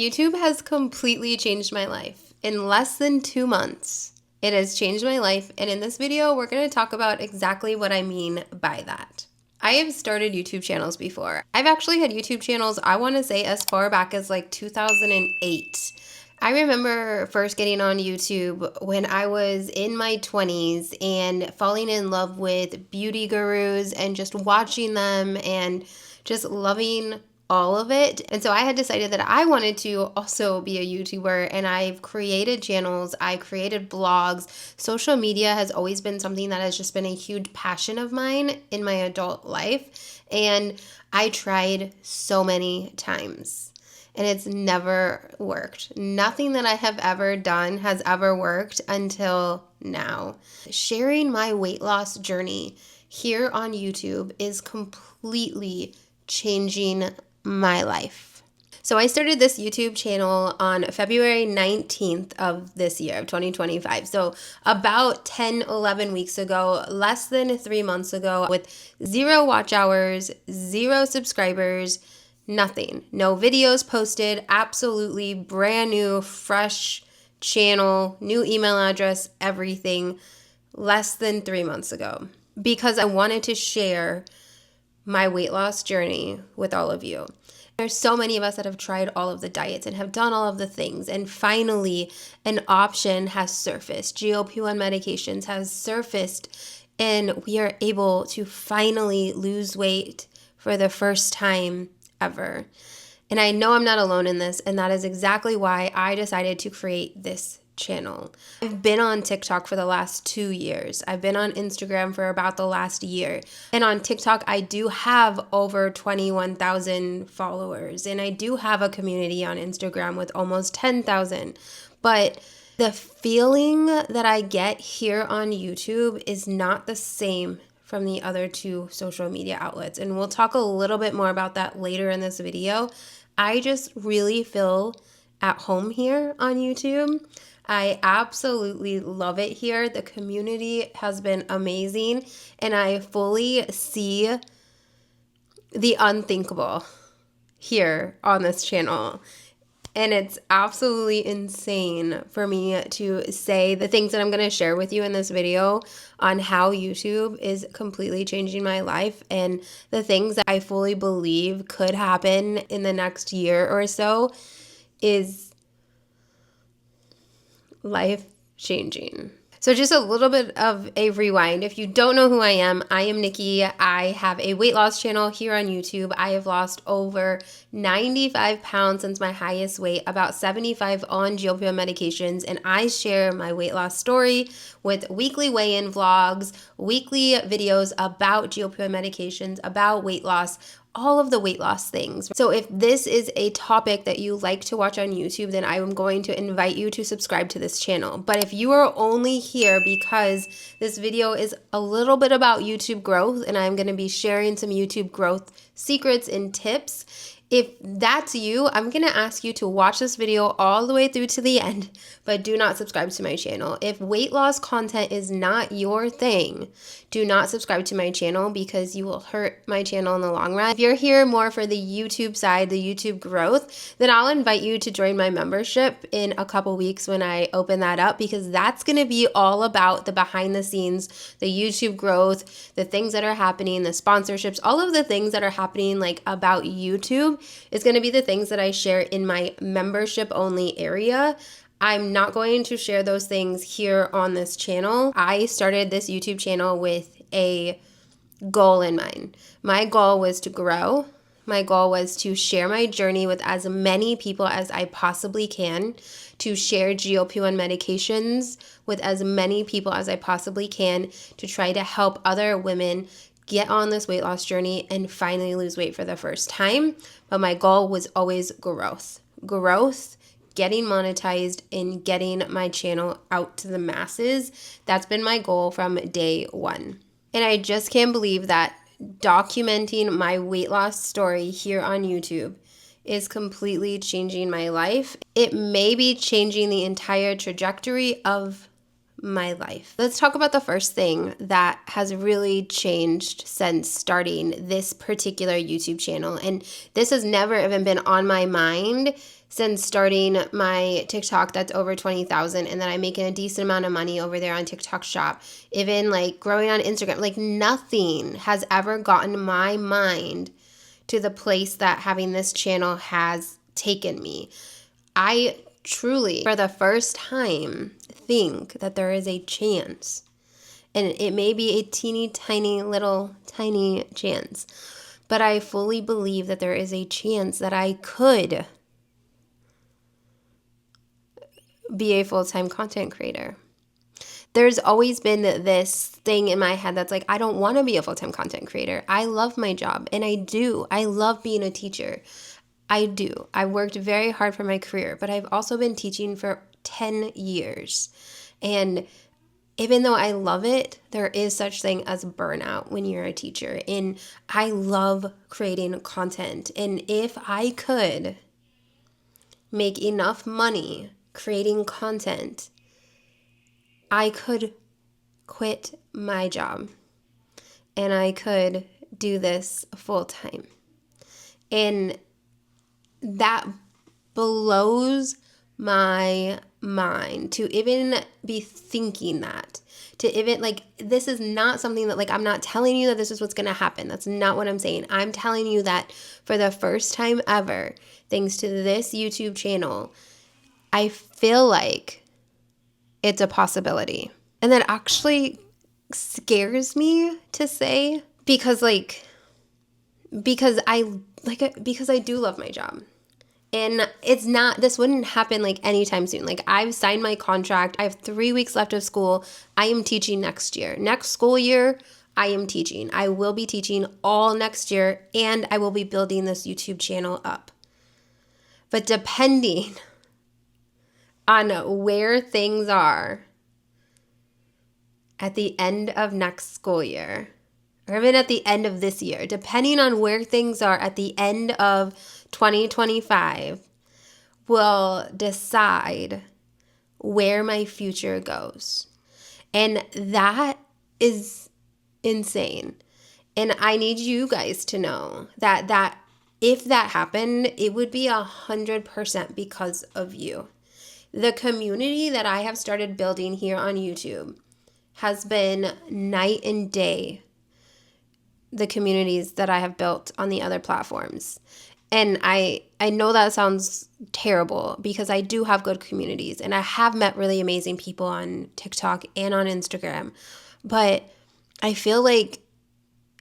YouTube has completely changed my life. In less than 2 months, it has changed my life, and in this video, we're going to talk about exactly what I mean by that. I have started YouTube channels before. I've actually had YouTube channels, I want to say, as far back as like 2008. I remember first getting on YouTube when I was in my 20s and falling in love with beauty gurus and just watching them and just loving all of it. And so I had decided that I wanted to also be a YouTuber, and I've created channels, I created blogs. Social media has always been something that has just been a huge passion of mine in my adult life, and I tried so many times and it's never worked. Nothing that I have ever done has ever worked until now. Sharing my weight loss journey here on YouTube is completely changing my life. So I started this YouTube channel on February 19th of this year, of 2025. So about 10, 11 weeks ago, less than 3 months ago, with 0 watch hours, 0 subscribers, nothing. No videos posted, absolutely brand new, fresh channel, new email address, everything, less than 3 months ago. Because I wanted to share my weight loss journey with all of you. There's so many of us that have tried all of the diets and have done all of the things, and finally an option has surfaced. GLP1 medications has surfaced, and we are able to finally lose weight for the first time ever. And I know I'm not alone in this, and that is exactly why I decided to create this channel. I've been on TikTok for the last 2 years. I've been on Instagram for about the last year. And on TikTok, I do have over 21,000 followers. And I do have a community on Instagram with almost 10,000. But the feeling that I get here on YouTube is not the same from the other 2 social media outlets. And we'll talk a little bit more about that later in this video. I just really feel at home here on YouTube. I absolutely love it here. The community has been amazing, and I fully see the unthinkable here on this channel. And it's absolutely insane for me to say the things that I'm going to share with you in this video on how YouTube is completely changing my life, and the things that I fully believe could happen in the next year or so is life-changing. So just a little bit of a rewind. If you don't know who I am Nikki. I have a weight loss channel here on YouTube. I have lost over 95 pounds since my highest weight, about 75 on GLP1 medications, and I share my weight loss story with weekly weigh-in vlogs, weekly videos about GLP1 medications, about weight loss, all of the weight loss things. So if this is a topic that you like to watch on YouTube, then I am going to invite you to subscribe to this channel. But if you are only here because this video is a little bit about YouTube growth, and I'm going to be sharing some YouTube growth secrets and tips, if that's you, I'm going to ask you to watch this video all the way through to the end, but do not subscribe to my channel. If weight loss content is not your thing, do not subscribe to my channel because you will hurt my channel in the long run. If you're here more for the YouTube side, the YouTube growth, then I'll invite you to join my membership in a couple weeks when I open that up, because that's going to be all about the behind the scenes, the YouTube growth, the things that are happening, the sponsorships, all of the things that are happening like about YouTube is going to be the things that I share in my membership only area. I'm not going to share those things here on this channel. I started this YouTube channel with a goal in mind. My goal was to grow. My goal was to share my journey with as many people as I possibly can, to share GLP-1 medications with as many people as I possibly can, to try to help other women get on this weight loss journey and finally lose weight for the first time. But my goal was always growth, getting monetized, and getting my channel out to the masses. That's been my goal from day one. And I just can't believe that documenting my weight loss story here on YouTube is completely changing my life. It may be changing the entire trajectory of my life. Let's talk about the first thing that has really changed since starting this particular YouTube channel. And this has never even been on my mind since starting my TikTok that's over 20,000, and then I'm making a decent amount of money over there on TikTok Shop. Even like growing on Instagram, like nothing has ever gotten my mind to the place that having this channel has taken me. I truly, for the first time, think that there is a chance, and it may be a teeny tiny little tiny chance, but I fully believe that there is a chance that I could be a full-time content creator. There's always been this thing in my head that's like, I don't want to be a full-time content creator. I love my job, and I do. I love being a teacher. I do. I worked very hard for my career, but I've also been teaching for 10 years. And even though I love it, there is such thing as burnout when you're a teacher. And I love creating content. And if I could make enough money creating content, I could quit my job and I could do this full time. And that blows my mind to even be thinking that. To even, like, this is not something that, like, I'm not telling you that this is what's going to happen. That's not what I'm saying. I'm telling you that for the first time ever, thanks to this YouTube channel, I feel like it's a possibility. And that actually scares me to say because I do love my job. And this wouldn't happen like anytime soon. Like, I've signed my contract. I have 3 weeks left of school. I am teaching next year. Next school year, I am teaching. I will be teaching all next year, and I will be building this YouTube channel up. But depending on where things are at the end of next school year, or even at the end of this year, depending on where things are at the end of 2025, will decide where my future goes. And that is insane. And I need you guys to know that if that happened, it would be 100% because of you. The community that I have started building here on YouTube has been night and day the communities that I have built on the other platforms. And I know that sounds terrible because I do have good communities and I have met really amazing people on TikTok and on Instagram. But I feel like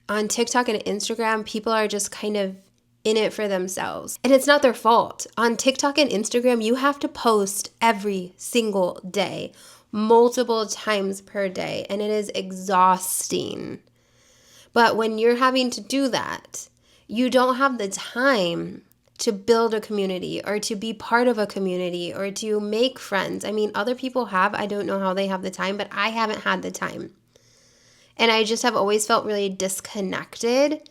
on TikTok and Instagram, people are just kind of in it for themselves. And it's not their fault. On TikTok and Instagram, you have to post every single day, multiple times per day, and it is exhausting. But when you're having to do that, you don't have the time to build a community or to be part of a community or to make friends. I mean, other people have. I don't know how they have the time, but I haven't had the time. And I just have always felt really disconnected.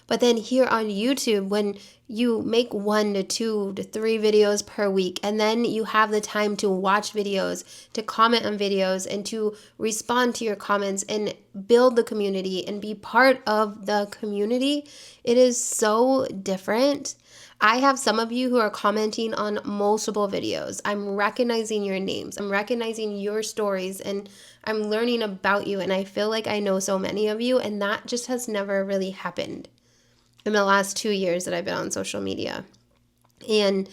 But then here on YouTube, when you make 1 to 2 to 3 videos per week, and then you have the time to watch videos, to comment on videos, and to respond to your comments and build the community and be part of the community, it is so different. I have some of you who are commenting on multiple videos. I'm recognizing your names. I'm recognizing your stories, and I'm learning about you. And I feel like I know so many of you, and that just has never really happened in the last 2 years that I've been on social media. And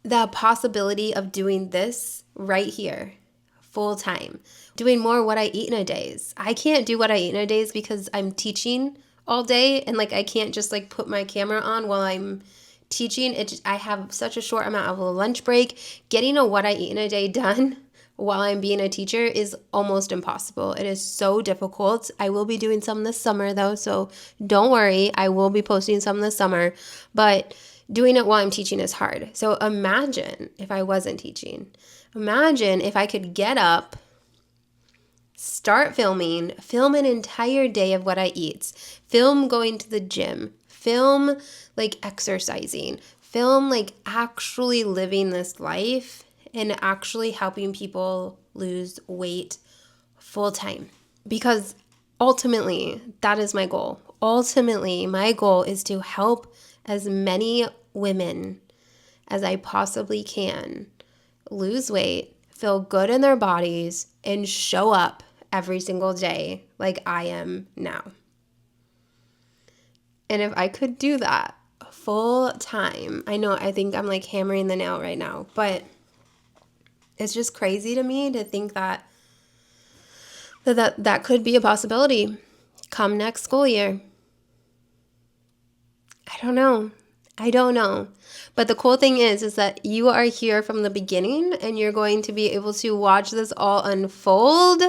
the possibility of doing this right here, full time, doing more what I eat in a days. I can't do what I eat in a days because I'm teaching all day, and like I can't just like put my camera on while I'm teaching. I have such a short amount of a lunch break. Getting a what I eat in a day done while I'm being a teacher is almost impossible. It is so difficult. I will be doing some this summer though, so don't worry. I will be posting some this summer, but doing it while I'm teaching is hard. So imagine if I wasn't teaching. Imagine if I could get up, start filming, film an entire day of what I eat, film going to the gym, film like exercising, film like actually living this life and actually helping people lose weight full time. Because ultimately, that is my goal. Ultimately, my goal is to help as many women as I possibly can lose weight, feel good in their bodies, and show up every single day like I am now. And if I could do that full time, I think I'm like hammering the nail right now, but it's just crazy to me to think that could be a possibility come next school year. I don't know. But the cool thing is that you are here from the beginning and you're going to be able to watch this all unfold.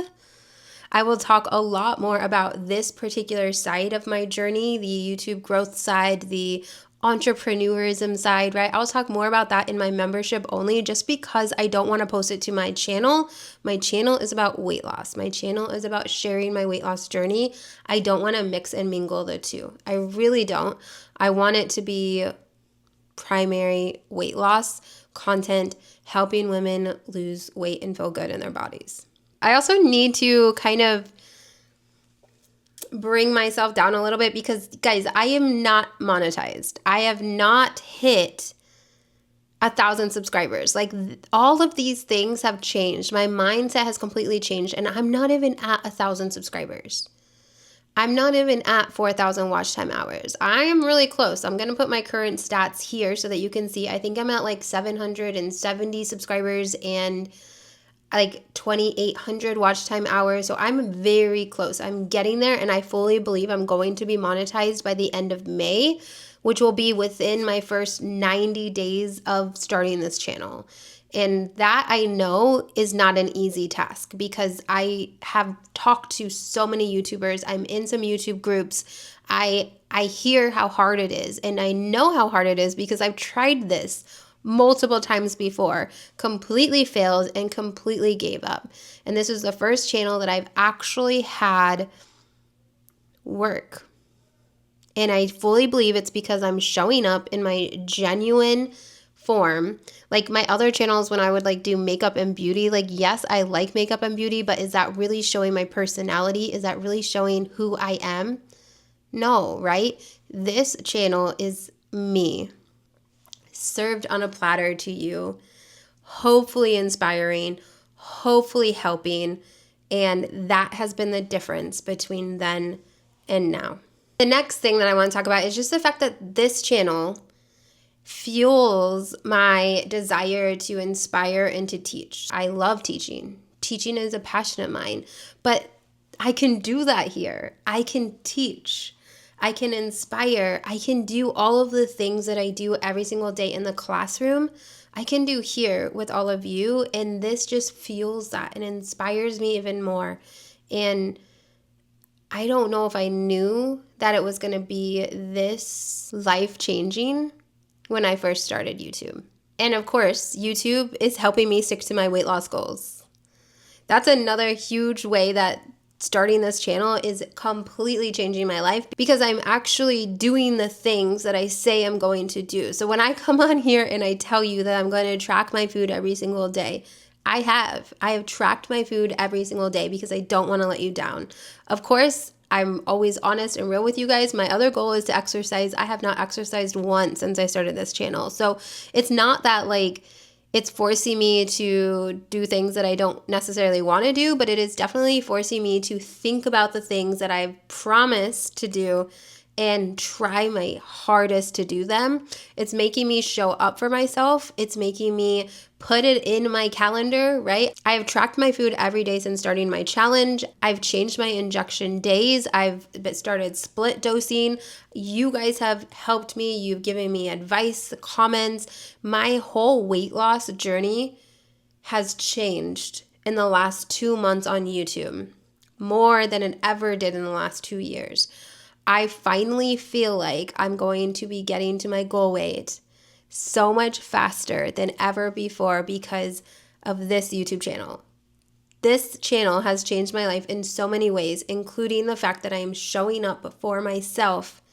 I will talk a lot more about this particular side of my journey, the YouTube growth side, the entrepreneurism side, right? I'll talk more about that in my membership only, just because I don't want to post it to my channel. My channel is about weight loss. My channel is about sharing my weight loss journey. I don't want to mix and mingle the two. I really don't. I want it to be primary weight loss content, helping women lose weight and feel good in their bodies. I also need to kind of bring myself down a little bit because, guys, I am not monetized. I have not hit 1,000 subscribers. Like, all of these things have changed. My mindset has completely changed, and I'm not even at 1,000 subscribers. I'm not even at 4,000 watch time hours. I am really close. I'm going to put my current stats here so that you can see. I think I'm at like 770 subscribers and like 2,800 watch time hours. So I'm very close. I'm getting there, and I fully believe I'm going to be monetized by the end of May, which will be within my first 90 days of starting this channel. And that, I know, is not an easy task because I have talked to so many YouTubers. I'm in some YouTube groups. I hear how hard it is, and I know how hard it is because I've tried this multiple times before, completely failed, and completely gave up. And this is the first channel that I've actually had work. And I fully believe it's because I'm showing up in my genuine form. Like my other channels, when I would like do makeup and beauty, like, yes, I like makeup and beauty, but is that really showing my personality? Is that really showing who I am? No, right? This channel is me, served on a platter to you, hopefully inspiring, hopefully helping, and that has been the difference between then and now. The next thing that I want to talk about is just the fact that this channel fuels my desire to inspire and to teach. I love teaching. Teaching is a passion of mine, but I can do that here. I can teach. I can inspire. I can do all of the things that I do every single day in the classroom. I can do here with all of you, and this just fuels that and inspires me even more. And I don't know if I knew that it was going to be this life-changing when I first started YouTube. And of course, YouTube is helping me stick to my weight loss goals. That's another huge way that starting this channel is completely changing my life, because I'm actually doing the things that I say I'm going to do. So when I come on here and I tell you that I'm going to track my food every single day, I have tracked my food every single day because I don't want to let you down. Of course, I'm always honest and real with you guys. My other goal is to exercise. I have not exercised once since I started this channel. So it's not that like it's forcing me to do things that I don't necessarily want to do, but it is definitely forcing me to think about the things that I've promised to do and try my hardest to do them. It's making me show up for myself. It's making me put it in my calendar, right? I have tracked my food every day since starting my challenge. I've changed my injection days. I've started split dosing. You guys have helped me. You've given me advice, comments. My whole weight loss journey has changed in the last 2 months on YouTube, more than it ever did in the last 2 years. I finally feel like I'm going to be getting to my goal weight so much faster than ever before because of this YouTube channel. This channel has changed my life in so many ways, including the fact that I am showing up for myself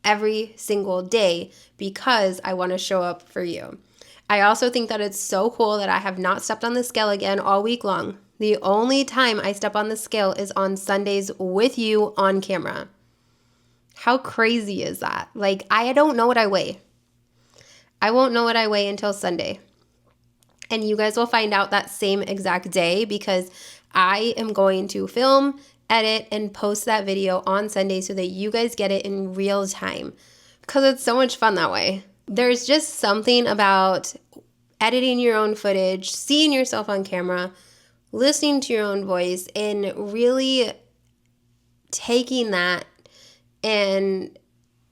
every single day because I want to show up for you. I also think that it's so cool that I have not stepped on the scale again all week long. The only time I step on the scale is on Sundays with you on camera. How crazy is that? Like, I don't know what I weigh. I won't know what I weigh until Sunday. And you guys will find out that same exact day because I am going to film, edit, and post that video on Sunday so that you guys get it in real time because it's so much fun that way. There's just something about editing your own footage, seeing yourself on camera, listening to your own voice, and really taking that and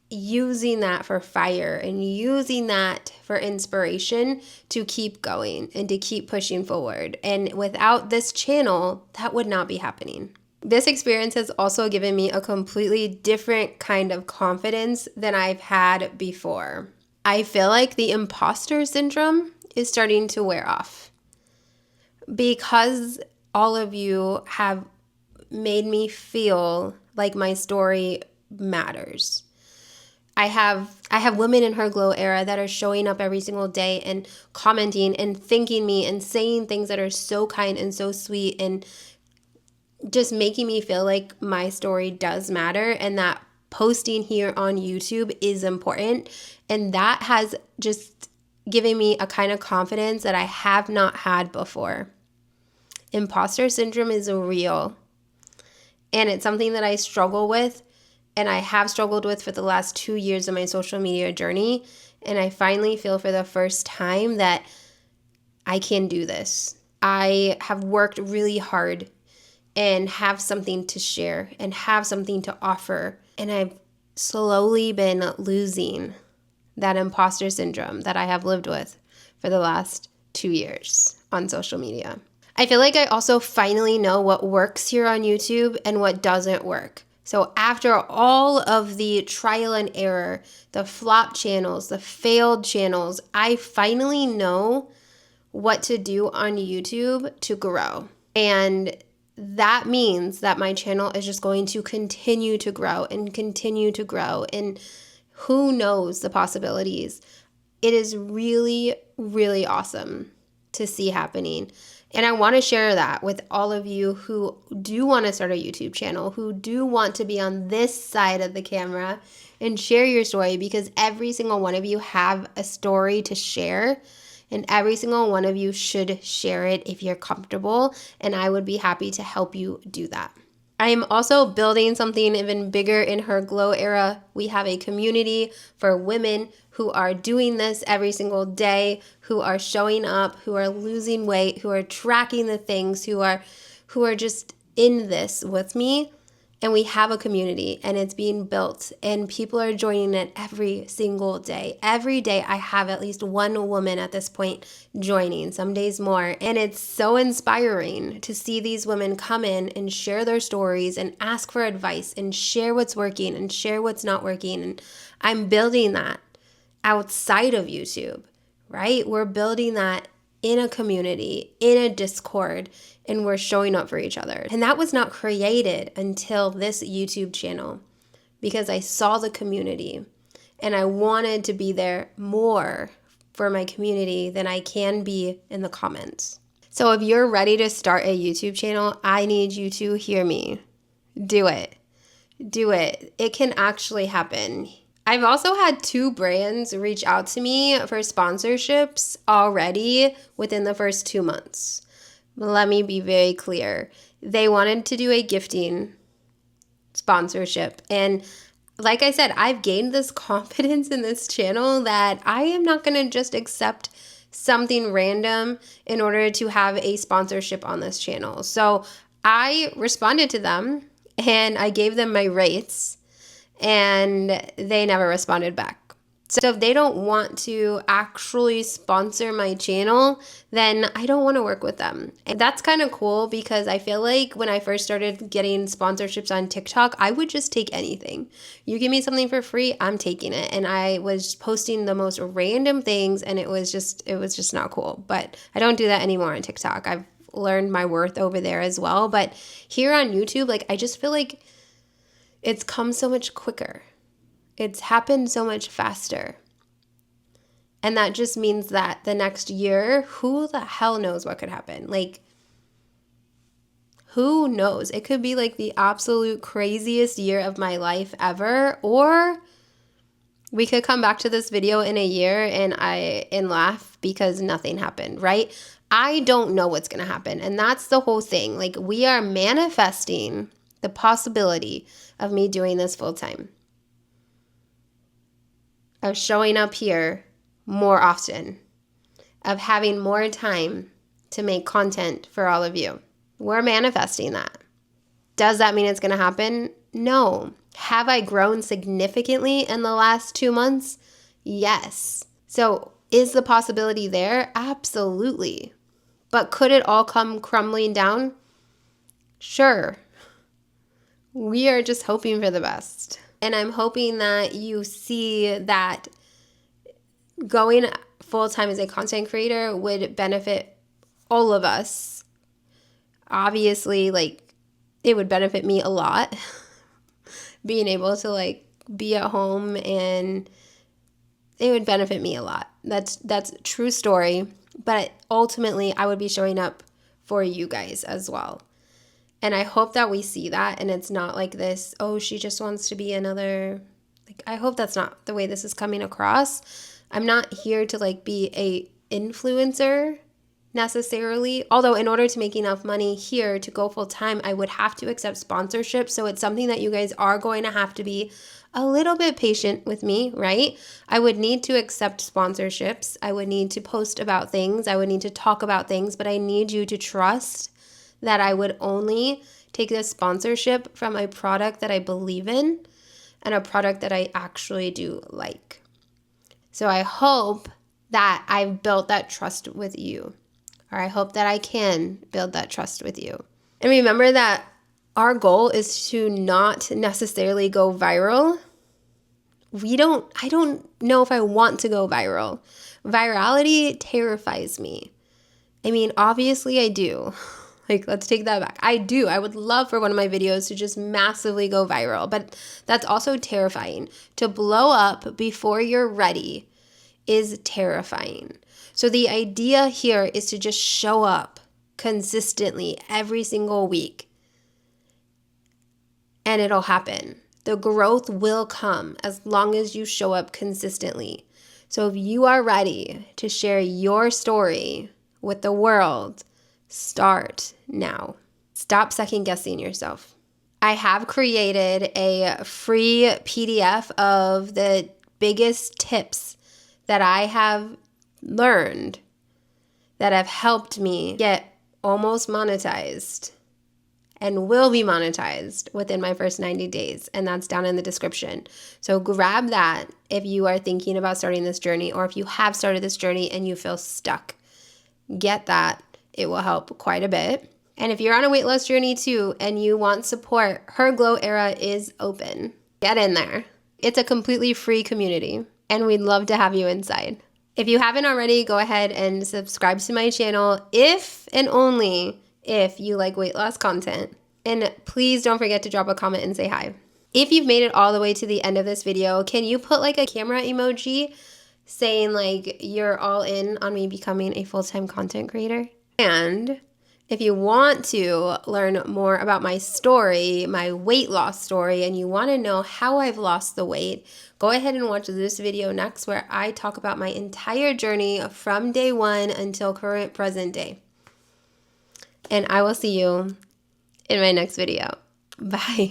using that for fire and using that for inspiration to keep going and to keep pushing forward. And without this channel, that would not be happening. This experience has also given me a completely different kind of confidence than I've had before. I feel like the imposter syndrome is starting to wear off because all of you have made me feel like my story matters. I have women in her glow era that are showing up every single day and commenting and thanking me and saying things that are so kind and so sweet and just making me feel like my story does matter and that posting here on YouTube is important. And that has just given me a kind of confidence that I have not had before. Imposter syndrome is real. And it's something that I struggle with and I have struggled with for the last 2 years of my social media journey. And I finally feel for the first time that I can do this. I have worked really hard and have something to share and have something to offer. And I've slowly been losing that imposter syndrome that I have lived with for the last 2 years on social media. I feel like I also finally know what works here on YouTube and what doesn't work. So after all of the trial and error, the flop channels, the failed channels, I finally know what to do on YouTube to grow. And that means that my channel is just going to continue to grow and continue to grow. And who knows the possibilities. It is really, really awesome to see happening. And I want to share that with all of you who do want to start a YouTube channel, who do want to be on this side of the camera and share your story, because every single one of you have a story to share and every single one of you should share it if you're comfortable, and I would be happy to help you do that. I am also building something even bigger in her glow era. We have a community for women who are doing this every single day, who are showing up, who are losing weight, who are tracking the things, who are just in this with me. And we have a community and it's being built and people are joining it every single day. Every day I have at least one woman at this point joining, some days more. And it's so inspiring to see these women come in and share their stories and ask for advice and share what's working and share what's not working. And I'm building that outside of YouTube, right? We're building that in a community, in a Discord, and we're showing up for each other. And that was not created until this YouTube channel because I saw the community and I wanted to be there more for my community than I can be in the comments. So if you're ready to start a YouTube channel, I need you to hear me. Do it. Do it. It can actually happen. I've also had 2 brands reach out to me for sponsorships already within the first 2 months. Let me be very clear. They wanted to do a gifting sponsorship. And like I said, I've gained this confidence in this channel that I am not going to just accept something random in order to have a sponsorship on this channel. So I responded to them and I gave them my rates and they never responded back. So if they don't want to actually sponsor my channel, then I don't want to work with them. And that's kind of cool because I feel like when I first started getting sponsorships on TikTok, I would just take anything. You give me something for free, I'm taking it. And I was posting the most random things and it was just not cool. But I don't do that anymore on TikTok. I've learned my worth over there as well. But here on YouTube, like I just feel like it's come so much quicker. It's happened so much faster. And that just means that the next year, who the hell knows what could happen? Like, who knows? It could be like the absolute craziest year of my life ever, or We could come back to this video in a year and laugh because nothing happened, right? I don't know what's going to happen. And that's the whole thing. Like, we are manifesting the possibility of me doing this full time, of showing up here more often, of having more time to make content for all of you. We're manifesting that. Does that mean it's going to happen? No. Have I grown significantly in the last 2 months? Yes. So is the possibility there? Absolutely. But could it all come crumbling down? Sure. We are just hoping for the best. And I'm hoping that you see that going full-time as a content creator would benefit all of us. Obviously, like, it would benefit me a lot. Being able to like be at home, and it would benefit me a lot. That's a true story. But ultimately, I would be showing up for you guys as well. And I hope that we see that, and it's not like this, oh, she just wants to be another, like, I hope that's not the way this is coming across. I'm not here to like be a influencer necessarily. Although in order to make enough money here to go full time, I would have to accept sponsorship. So it's something that you guys are going to have to be a little bit patient with me, right? I would need to accept sponsorships. I would need to post about things. I would need to talk about things, but I need you to trust that I would only take this sponsorship from a product that I believe in and a product that I actually do like. So I hope that I've built that trust with you. Or I hope that I can build that trust with you. And remember that our goal is to not necessarily go viral. I don't know if I want to go viral. Virality terrifies me. I mean, obviously I do. Like, let's take that back. I do. I would love for one of my videos to just massively go viral. But that's also terrifying. To blow up before you're ready is terrifying. So the idea here is to just show up consistently every single week, and it'll happen. The growth will come as long as you show up consistently. So if you are ready to share your story with the world, start now. Stop second guessing yourself. I have created a free PDF of the biggest tips that I have learned that have helped me get almost monetized and will be monetized within my first 90 days. And that's down in the description. So grab that if you are thinking about starting this journey, or if you have started this journey and you feel stuck. Get that. It will help quite a bit. And if you're on a weight loss journey too and you want support, Her Glow Era is open. Get in there. It's a completely free community, and we'd love to have you inside. If you haven't already, go ahead and subscribe to my channel if and only if you like weight loss content. And please don't forget to drop a comment and say hi. If you've made it all the way to the end of this video, can you put like a camera emoji saying like you're all in on me becoming a full-time content creator? And if you want to learn more about my story, my weight loss story, and you want to know how I've lost the weight, go ahead and watch this video next, where I talk about my entire journey from day one until current present day. And I will see you in my next video. Bye.